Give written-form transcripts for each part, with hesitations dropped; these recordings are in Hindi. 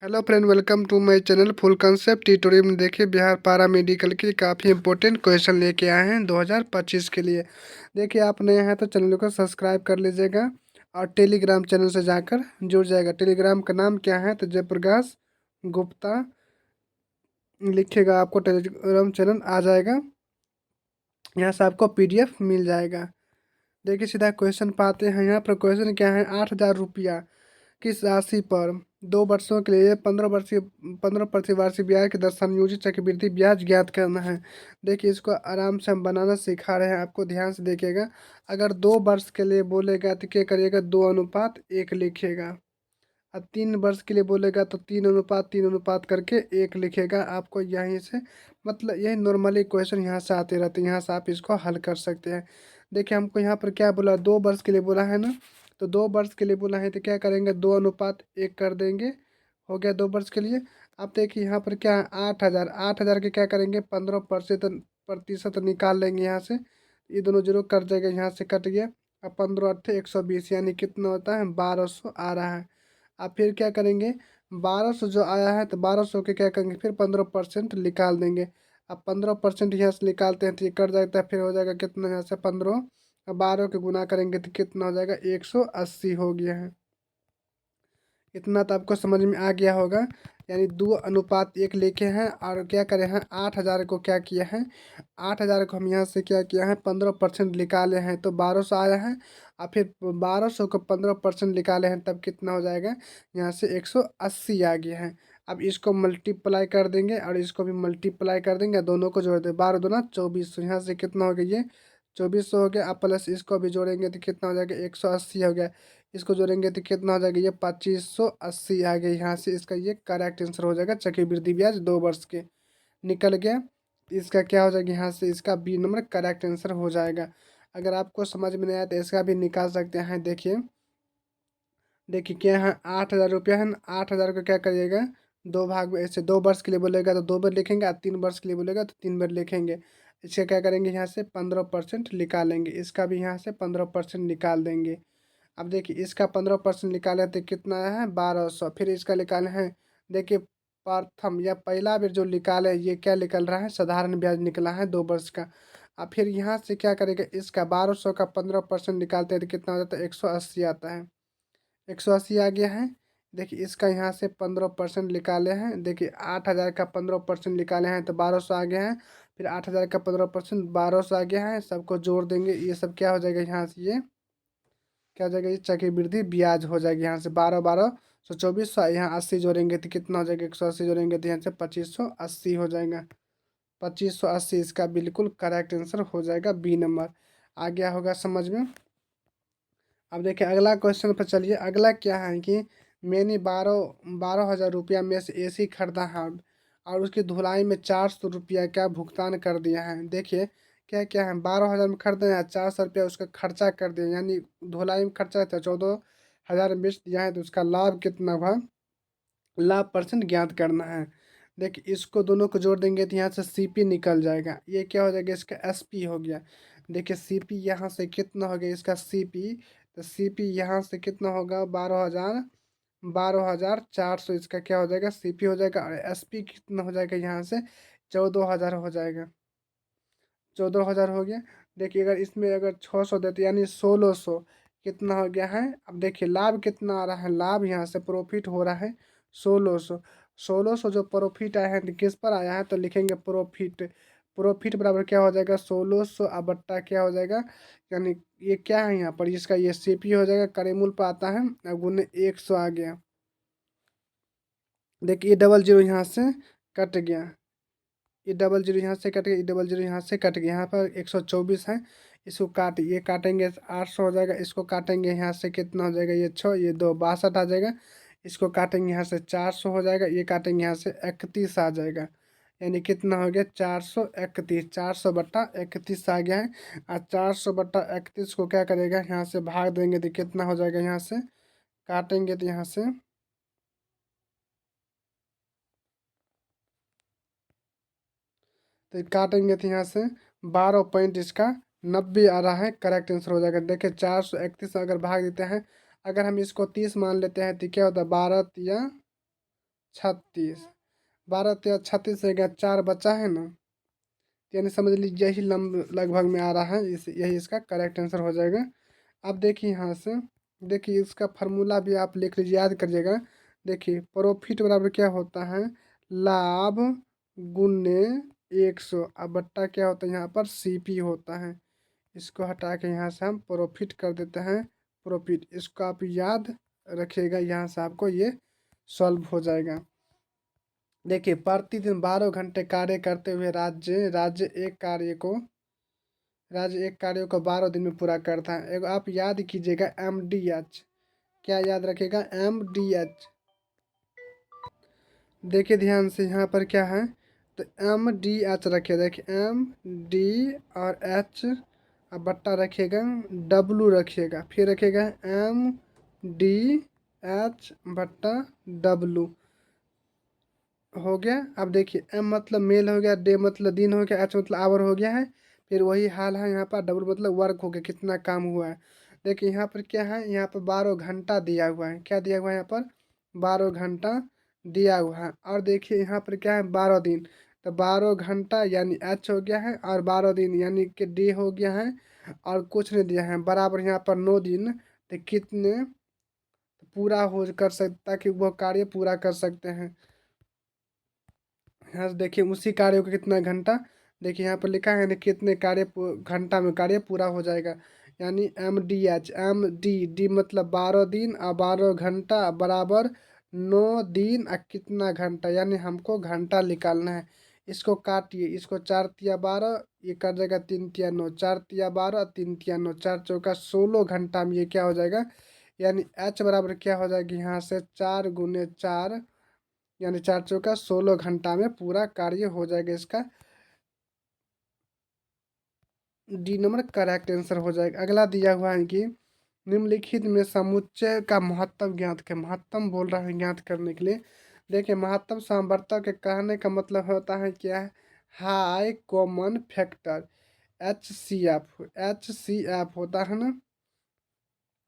Hello friend, welcome to my channel full concept tutorial में। देखिए, बिहार पारा मेडिकल के काफ़ी इंपॉर्टेंट क्वेश्चन लेके आए हैं 2025 के लिए। देखिए, आप नए हैं तो चैनल को सब्सक्राइब कर लीजिएगा और टेलीग्राम चैनल से जाकर जुड़ जाएगा। टेलीग्राम का नाम क्या है तो जयप्रकाश गुप्ता लिखिएगा, आपको टेलीग्राम चैनल आ जाएगा। यहाँ से आपको पीडीएफ मिल जाएगा। देखिए, सीधा क्वेश्चन पाते हैं। यहाँ पर क्वेश्चन क्या है, 8,000 रुपया किस राशि पर 2 वर्षों के लिए 15% वार्षिक ब्याज की दर संयोजित चक्रवृद्धि ब्याज ज्ञात करना है। देखिए, इसको आराम से हम बनाना सिखा रहे हैं, आपको ध्यान से देखिएगा। अगर 2 वर्ष के लिए बोलेगा तो क्या करिएगा, 2:1 लिखिएगा। अब 3 वर्ष के लिए बोलेगा तो 3:3 करके 1 लिखेगा। आपको यहीं से मतलब यही नॉर्मली क्वेश्चन यहाँ से आते रहते हैं, यहाँ से आप इसको हल कर सकते हैं। देखिए, हमको यहाँ पर क्या बोला, 2 वर्ष के लिए बोला है ना, तो 2 वर्ष के लिए बोला है तो क्या करेंगे, 2:1 कर देंगे। हो गया 2 वर्ष के लिए। अब देखिए यहाँ पर क्या है, 8,000 8,000 के क्या करेंगे, 15% निकाल लेंगे यहाँ से। ये दोनों जीरो कट जाएगा, यहाँ से कट गया। अब 15×8 = 120, यानी कितना होता है, 1200 आ रहा है। अब फिर क्या करेंगे, 1200 जो आया है तो 1200 के क्या करेंगे, फिर 15% निकाल देंगे। अब 15% यहाँ से निकालते हैं तो ये कट जाता है, फिर हो जाएगा कितना, यहाँ से 15 अब 12 के गुना करेंगे तो कितना हो जाएगा, 180 हो गया है। इतना तो आपको समझ में आ गया होगा। यानी 2:1 लेके हैं और क्या करे हैं, 8,000 को क्या किया है, 8,000 को हम यहाँ से क्या किया है, 15% निकाले हैं तो 1200 आया है। और फिर 1200 को 15% निकाले हैं तब कितना हो जाएगा, यहाँ से 180 आ गया है। अब इसको मल्टीप्लाई कर देंगे और इसको भी मल्टीप्लाई कर देंगे, दोनों को जोड़ दें, 12×2 = 24, तो यहाँ से कितना हो गया, ये 2400 हो गया। अब प्लस इसको भी जोड़ेंगे तो कितना हो जाएगा, 180 हो गया। इसको जोड़ेंगे तो कितना हो जाएगा, ये 2580 आ गया। यहाँ से इसका ये करेक्ट आंसर हो जाएगा, चक्रवृद्धि ब्याज 2 वर्ष के निकल गया। इसका क्या हो जाएगा, यहाँ से इसका बी नंबर करेक्ट आंसर हो जाएगा। अगर आपको समझ में नहीं आया तो इसका भी निकाल सकते हैं। देखिए देखिए क्या है, 8,000 रुपया है ना, 8,000 को क्या करिएगा, 2 भाग में, ऐसे 2 वर्ष के लिए बोलेगा तो 2 बार लिखेंगे और 3 वर्ष के लिए बोलेगा तो 3 बार लिखेंगे। इसका क्या करेंगे, यहाँ से 15% निकालेंगे, इसका भी यहाँ से 15% निकाल देंगे। अब देखिए, इसका 15% निकाले तो कितना आया है, 1200। फिर इसका निकाले हैं, देखिए प्रथम या पहला बार जो निकाले ये क्या निकल रहा है, साधारण ब्याज निकला है 2 वर्ष का। अब फिर यहाँ से क्या करेगा, इसका 1200 का 15% निकालते हैं तो कितना हो जाता है, 180 आता है। 180 आ गया है। देखिए, इसका यहाँ से 15% निकाले हैं। देखिए, 8,000 का 15% निकाले हैं तो 1200 आ गया है। फिर 8,000 का 15% 1200 आ गया है। सबको जोड़ देंगे, ये सब क्या हो जाएगा, यहाँ से ये क्या हो जाएगा, ये चक्रवृद्धि ब्याज हो जाएगी। यहाँ से 12 12 124, यहाँ 80 जोड़ेंगे तो कितना हो जाएगा, 180 जोड़ेंगे तो यहाँ से 2580 हो जाएगा। 2580 इसका बिल्कुल करेक्ट आंसर हो जाएगा, बी नंबर। आ गया होगा समझ में। अब देखिए अगला क्वेश्चन पर चलिए। अगला क्या है कि मैंने 12,000 रुपया में से एसी खरीदा है और उसकी धुलाई में 400 रुपया का भुगतान कर दिया है। देखिए क्या क्या है, 12,000 में खरीदे हैं, 400 रुपया उसका खर्चा कर दिया, यानी धुलाई में खर्चा था 14,000 में बेच दिया है, तो उसका लाभ कितना हुआ, लाभ परसेंट ज्ञात करना है। देखिए, इसको दोनों को जोड़ देंगे तो यहाँ से सीपी निकल जाएगा, ये क्या हो जाएगा, इसका एसपी हो गया। देखिए सीपी यहाँ से कितना हो गया, इसका सीपी, तो सीपी यहाँ से कितना होगा, 12,400, इसका क्या हो जाएगा, सीपी हो जाएगा। और एसपी कितना हो जाएगा, यहाँ से 14,000 हो जाएगा। 14,000 हो गया। देखिए, अगर इसमें अगर 600 देते यानी 1600 कितना हो गया है। अब देखिए लाभ कितना आ रहा है, लाभ यहाँ से प्रॉफिट हो रहा है 1600। 1600 जो प्रॉफिट आया है तो किस पर आया है, तो लिखेंगे प्रॉफिट। प्रॉफिट बराबर क्या हो जाएगा, 1600 अब बट्टा क्या हो जाएगा, यानी ये क्या है यहाँ पर, इसका ये सीपी हो जाएगा, करेमूल पर आता है, अब गुने 100 आ गया। देखिए ये डबल जीरो यहाँ से कट गया, ये डबल जीरो यहाँ से कट गया, ये डबल जीरो यहाँ से कट गया। यहाँ पर 124 है, इसको काट, ये काटेंगे 800 हो जाएगा। इसको काटेंगे यहाँ से कितना हो जाएगा, ये 6 ये 2 62 आ जाएगा। इसको काटेंगे यहाँ से 400 हो जाएगा, ये काटेंगे यहाँ से 31 आ जाएगा। यानी कितना हो गया, 431, 400/31 आ गया है। और 400/31 को क्या करेगा, यहाँ से भाग देंगे तो कितना हो जाएगा, यहाँ से काटेंगे तो यहाँ से तो काटेंगे तो यहाँ से 12 पॉइंट इसका 90 आ रहा है, करेक्ट आंसर हो जाएगा। देखिए 431 अगर भाग देते हैं, अगर हम इसको 30 मान लेते हैं तो क्या होता है, 12 या 36, 12 तेरह 36 से गया, 4 बचा है ना, यानी समझ लीजिए यही लगभग में आ रहा है, इस यही इसका करेक्ट आंसर हो जाएगा। अब देखिए यहाँ से, देखिए इसका फार्मूला भी आप लिख लीजिए, याद करिएगा। देखिए प्रॉफिट बराबर क्या होता है, लाभ गुने 100, अब बट्टा क्या होता है यहाँ पर, सीपी होता है। इसको हटा के यहाँ से हम प्रॉफिट कर देते हैं, प्रॉफिट, इसको आप याद रखिएगा, यहाँ से आपको ये सॉल्व हो जाएगा। देखिए प्रतिदिन 12 घंटे कार्य करते हुए राज्य एक कार्य को 12 दिन में पूरा करता है। एक आप याद कीजिएगा MDH, क्या याद रखिएगा, MDH। देखिए ध्यान से यहाँ पर क्या है, तो MDH रखिए, देखिए MD और H, अब बट्टा रखिएगा, W रखिएगा, फिर रखिएगा MDH बट्टा W, हो गया। अब देखिए M मतलब मेल हो गया, डे मतलब दिन हो गया, H मतलब आवर हो गया है। फिर वही हाल है यहाँ पर, डबल मतलब वर्क हो गया, कितना काम हुआ है। देखिए यहाँ पर क्या है, यहाँ पर 12 घंटा दिया हुआ है, क्या दिया हुआ है यहाँ पर, 12 घंटा दिया हुआ है। और देखिए यहाँ पर क्या है, 12 दिन, तो 12 घंटा यानी H हो गया है, और 12 दिन यानी कि D हो गया है, और कुछ नहीं दिया है, बराबर यहाँ पर 9 दिन, तो कितने पूरा हो कर सकता, ताकि वह कार्य पूरा कर सकते हैं। यहाँ से देखिए उसी कार्य को कितना घंटा, देखिए यहाँ पर लिखा है ना, कितने घंटा में कार्य पूरा हो जाएगा, यानी MD मतलब 12 दिन और 12 घंटा बराबर 9 दिन और कितना घंटा, यानी हमको घंटा निकालना है। इसको काटिए, इसको 4 तिया 12, ये कर जाएगा 3 तिया 9, 4 तिया 12, 3 तिया 9, 4 चौका 16 घंटा में ये क्या हो जाएगा, यानी H बराबर क्या हो जाएगी यहाँ से, 4 गुने 4, यानी 4 चौका 16 घंटा में पूरा कार्य हो जाएगा। इसका D नंबर करेक्ट आंसर हो जाएगा। अगला दिया हुआ है कि निम्नलिखित में समुच्चय का महत्तम ज्ञात कर, महत्तम बोल रहा है ज्ञात करने के लिए। देखिए महत्तम सामर्थ्य के कहने का मतलब होता है क्या है, हाई कॉमन फैक्टर, HCF होता है ना।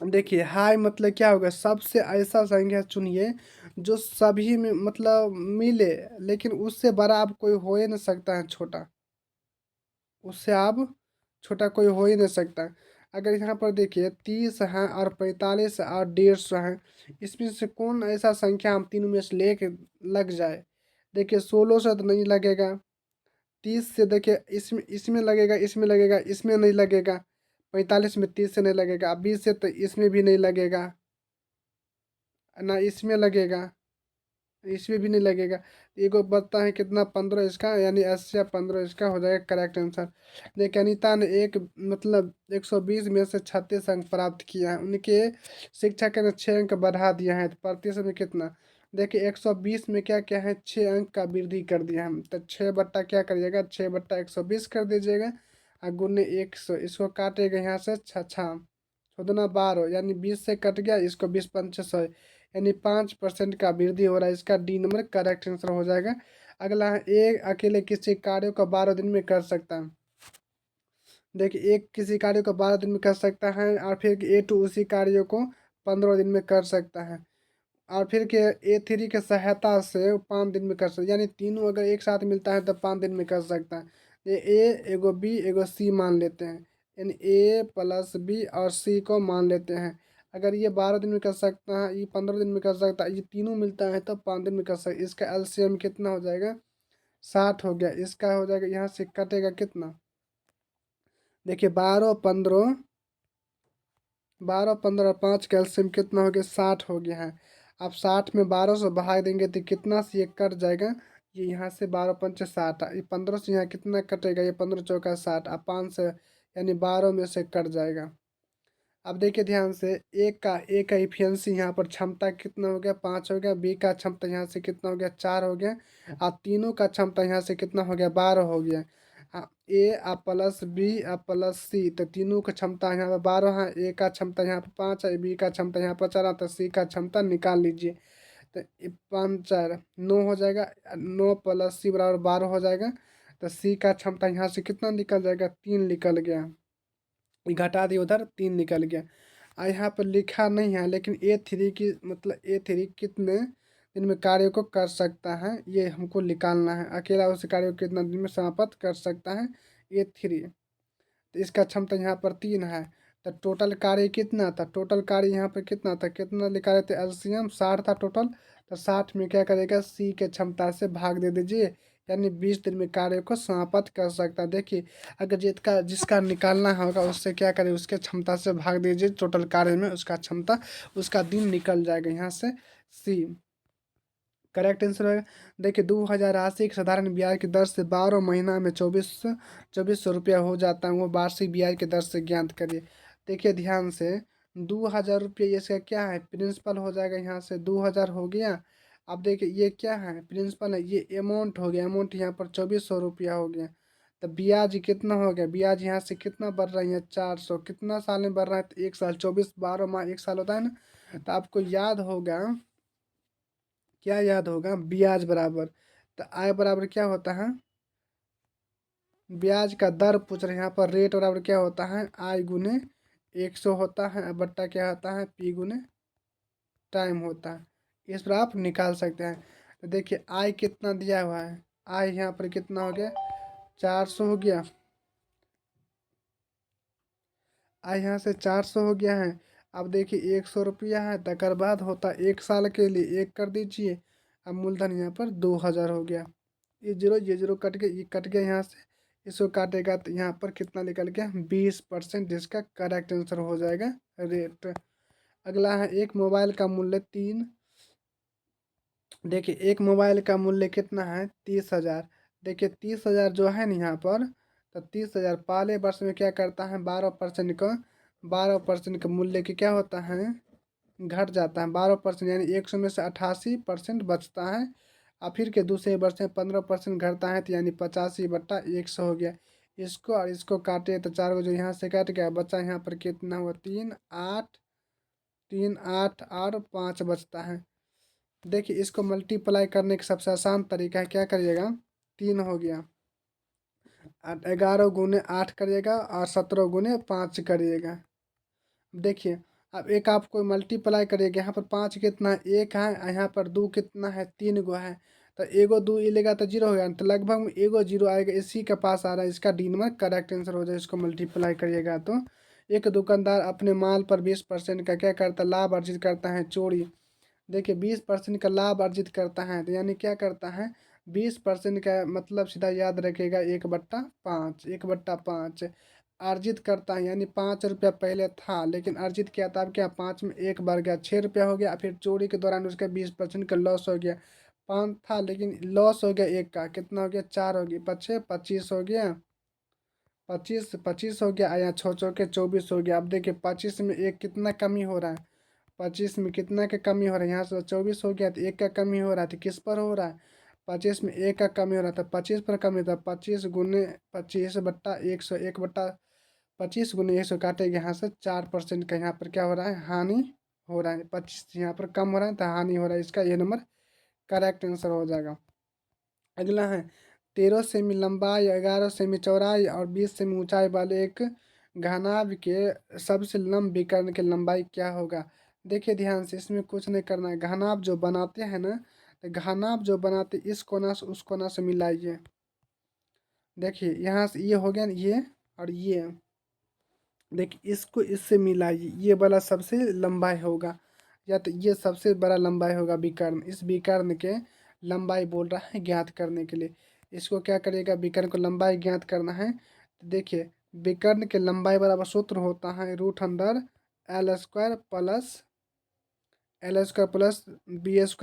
देखिए हाई मतलब क्या होगा, सबसे ऐसा संख्या चुनिए जो सभी में मतलब मिले, लेकिन उससे बड़ा अब कोई हो ही नहीं सकता है, छोटा, उससे अब छोटा कोई हो ही नहीं सकता। अगर यहाँ पर देखिए 30 है और 45 और 150 है, इसमें से कौन ऐसा संख्या हम तीनों में से लेके लग जाए। देखिए 16 से तो नहीं लगेगा, 30 से देखिए इसमें इसमें लगेगा, इसमें लगेगा, इसमें नहीं लगेगा, 45 में 30 से नहीं लगेगा, 20 से तो इसमें भी नहीं लगेगा, ना इसमें लगेगा, इसमें भी नहीं लगेगा। एगो बचता है कितना, 15, इसका यानी 80 या 15 इसका हो जाएगा करेक्ट आंसर। देखिए अनीता ने एक मतलब 120 में से 36 अंक प्राप्त किया है, उनके शिक्षक ने 6 अंक बढ़ा दिया है, तो प्रतिशत में कितना, देखिए 120 में क्या क्या है, 6 अंक का वृद्धि कर दिया हम, तो 6 बट्टा क्या करिएगा, 6/120 कर दीजिएगा, और गुने 100, इसको काटेगा यहाँ से, छः छः 14 12, यानी 20 से कट गया, इसको 20 पंचे 100, यानी 5% का वृद्धि हो रहा है। इसका D नंबर करेक्ट आंसर हो जाएगा। अगला है, एक अकेले किसी कार्य को 12 दिन में कर सकता है। देखिए एक किसी कार्य को 12 दिन में कर सकता है, और फिर A2 उसी कार्य को 15 दिन में कर सकता है, और फिर के A3 के सहायता से वो 5 दिन में कर सकता है, यानी तीनों अगर एक साथ मिलता है तो 5 दिन में कर सकता है। ये A एगो B एगो C मान लेते हैं, यानी A+B और C को मान लेते हैं। अगर ये 12 दिन में कर सकता है, ये 15 दिन में कर सकता है, ये तीनों मिलता है तो 5 दिन में कर सकता है। इसका LCM कितना हो जाएगा, 60 हो गया। इसका हो जाएगा, यहाँ से कटेगा कितना, देखिए 12 15 5 का LCM कितना हो गया, 60 हो गया है। अब 60 में 12 से भाग देंगे तो कितना से ये कट जाएगा, ये यहाँ से 12 पंचे 60, ये 15 से यहाँ कितना कटेगा, ये 15 चौका 60, अब 5 से यानी 12 में से कट जाएगा। अब देखिए ध्यान से, ए का इफिशियंसी यहाँ पर क्षमता कितना हो गया, 5 हो गया, बी का क्षमता यहाँ से कितना हो गया, 4 हो गया, और तीनों का क्षमता यहाँ से कितना हो गया, 12 हो गया। ए आ प्लस बी आ प्लस सी, तो तीनों का क्षमता यहाँ पर 12 है, ए का क्षमता यहाँ पर 5 है, बी का क्षमता यहाँ पर 4 है, तो सी का क्षमता निकाल लीजिए। तो 5 4 9 हो जाएगा, 9 + C = 12 हो जाएगा, तो सी का क्षमता यहाँ से कितना निकल जाएगा, 3 निकल गया, ये घटा दिए उधर, 3 निकल गया। यहाँ पर लिखा नहीं है, लेकिन A3 की मतलब A3 कितने दिन में कार्य को कर सकता है, ये हमको निकालना है। अकेला उस कार्य को कितना दिन में समाप्त कर सकता है, ये 3। तो इसका क्षमता यहाँ पर 3 है। तो टोटल कार्य कितना था, टोटल कार्य यहाँ पर कितना था, कितना निकाले थे, एलसीएम 60 था टोटल। तो 60 में क्या करेगा, सी के क्षमता से भाग दे दीजिए, यानी 20 दिन में कार्य को समाप्त कर सकता है। देखिए, अगर जिसका निकालना होगा उससे क्या करें, उसके क्षमता से भाग दीजिए टोटल कार्य में, उसका क्षमता, उसका दिन निकल जाएगा यहाँ से सी। करेक्ट आंसर है। देखिए, 2080 की साधारण ब्याज की दर से 12 महीना में 2400 रुपया हो जाता है, वो वार्षिक ब्याज की दर से ज्ञात करिए। देखिए ध्यान से, 2000 रुपये इसका क्या है, प्रिंसिपल हो जाएगा, यहाँ से 2000 हो गया। अब देखिए ये क्या है, प्रिंसिपल है, ये अमाउंट हो गया, अमाउंट यहाँ पर 2400 रुपया हो गया। तो ब्याज कितना हो गया, ब्याज यहाँ से कितना बढ़ रहा है, 400, कितना साल में बढ़ रहा है, तो 1 साल, 24 12 माह 1 साल होता है ना। तो आपको याद होगा, क्या याद होगा, ब्याज बराबर, तो आय बराबर क्या होता है, ब्याज का दर पूछ रहे हैं यहाँ पर, रेट बराबर क्या होता है, आई गुने 100 होता है, बट्टा क्या होता है, पी गुने टाइम होता है। इस पर आप निकाल सकते हैं। तो देखिए आई कितना दिया हुआ है, आई यहाँ पर कितना हो गया, 400 हो गया, आई यहाँ से 400 हो गया है। अब देखिए 100 रुपया है, तकर बाद होता है 1 साल के लिए, एक कर दीजिए। अब मूलधन यहाँ पर 2000 हो गया, ये जीरो कट गया, ये कट गया यहाँ से, इसको काटेगा तो यहाँ पर कितना निकल गया, 20%, जिसका करेक्ट आंसर हो जाएगा रेट। अगला है, एक मोबाइल का मूल्य 3। देखिए एक मोबाइल का मूल्य कितना है, 30,000। देखिए 30,000 जो है ना यहाँ पर, तो 30,000 पहले वर्ष में क्या करता है, 12% का मूल्य की क्या होता है, घट जाता है 12%, यानी 100 में से 88% बचता है। और फिर के दूसरे वर्ष में 15% घटता है, तो यानी 85/100 हो गया। इसको और इसको काटे तो 4 को जो यहाँ से कट गया, बचा यहाँ पर कितना हुआ, 3 8, 3 8 और 5 बचता है। देखिए इसको मल्टीप्लाई करने का सबसे आसान तरीका है, क्या करिएगा, 3 हो गया, 11 गुने 8 करिएगा और 17 गुने 5 करिएगा। देखिए अब एक आपको मल्टीप्लाई करिएगा, यहाँ पर 5 कितना है, 1 है, और यहाँ पर 2 कितना है, 3 गो है। तो एगो 2 ये लेगा तो 0 हो गया, तो लगभग में एगो 0 आएगा, इसी के पास आ रहा है, इसका डी नंबर करेक्ट आंसर हो जाए, इसको मल्टीप्लाई करिएगा तो। एक दुकानदार अपने माल पर 20% का क्या करता है, लाभ अर्जित करता है, चोरी। देखिए 20% का लाभ अर्जित करता है, तो यानी क्या करता है, 20% का मतलब सीधा याद रखिएगा, 1/5, 1/5 अर्जित करता है, यानी 5 रुपया पहले था, लेकिन अर्जित किया था, अब क्या, 5 में 1 बढ़ गया, 6 रुपया हो गया। फिर चोरी के दौरान उसका 20% का लॉस हो गया, 5 था लेकिन लॉस हो गया, एक का कितना हो गया, 4 हो गया, 25 हो गया, 25 हो गया, यहाँ 6 के 24 हो गया। अब देखिए 25 में एक कितना कमी हो रहा है, 25 में कितना का कमी हो रहा है, यहाँ से 24 हो गया, तो एक का कमी हो रहा है, तो किस पर हो रहा है, 25 में एक का कमी हो रहा था, 25 पर कमी था, 25 गुने 25/100, 1/25 गुने 100 काटेगा, यहाँ से 4% का यहाँ पर क्या हो रहा है, हानि हो रहा है, 25 यहाँ पर कम हो रहा है तो हानि हो रहा है, इसका ये नंबर करेक्ट आंसर हो जाएगा। अगला है, 13 सेमी लंबाई, 11 सेमी चौड़ाई और 20 सेमी ऊंचाई वाले एक घनाभ के सबसे लंब विकर्ण की लंबाई क्या होगा। देखिए ध्यान से, इसमें कुछ नहीं करना है, घनाभ जो बनाते हैं ना, तो घनाभ जो बनाते इस कोना से उस कोना से मिलाइए। देखिए यहाँ से ये हो गया ना, ये और ये, देखिए इसको इससे मिलाइए, ये वाला सबसे लंबाई होगा, या तो ये सबसे बड़ा लंबाई होगा विकर्ण, इस विकर्ण के लंबाई बोल रहा है ज्ञात करने के लिए। इसको क्या करिएगा, विकर्ण को लंबाई ज्ञात करना है, तो देखिए विकर्ण के लंबाई बराबर सूत्र होता है, √अंडर L² + BA² +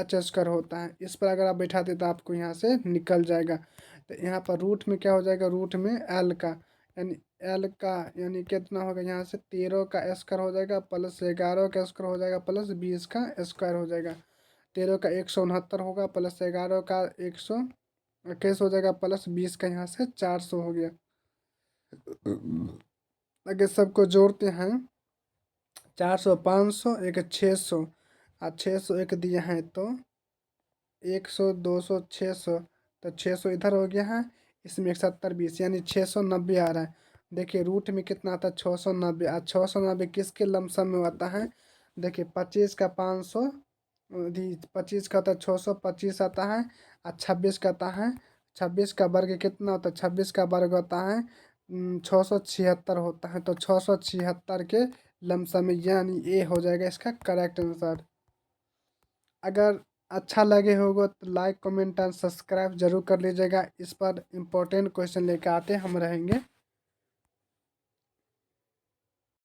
H² होता है। इस पर अगर आप बैठा दें तो आपको यहाँ से निकल जाएगा। तो यहाँ पर रूट में क्या हो जाएगा, रूट में एल का, यानी एल का यानी कितना होगा, यहाँ से 13 का स्क्वायर हो जाएगा, प्लस 11 का स्क्वायर हो जाएगा, प्लस 20 का स्क्वायर हो जाएगा। 13 का 169 होगा, प्लस 11 का 121 हो जाएगा, प्लस 20 का यहाँ से 400 हो गया। अगर सबको जोड़ते हैं, 400, 500, एक 600, और 600 एक दिया है तो 100, 200, 600, तो 600 इधर हो गया है, इसमें 170 20 यानी 690 आ रहा है। देखिए रूट में कितना आता है, 690, और 690 किसके लमसम में आता है, देखिए 25 का 500 25 का तो 625 आता है। और 26 का आता है, 26 का वर्ग कितना होता है? 26 का वर्ग होता है 676 होता है। तो 676 के लमसम, यानी ए हो जाएगा इसका करेक्ट आंसर। अगर अच्छा लगे होगा तो लाइक कमेंट एंड सब्सक्राइब जरूर कर लीजिएगा। इस पर इम्पोर्टेंट क्वेश्चन लेकर आते हम रहेंगे।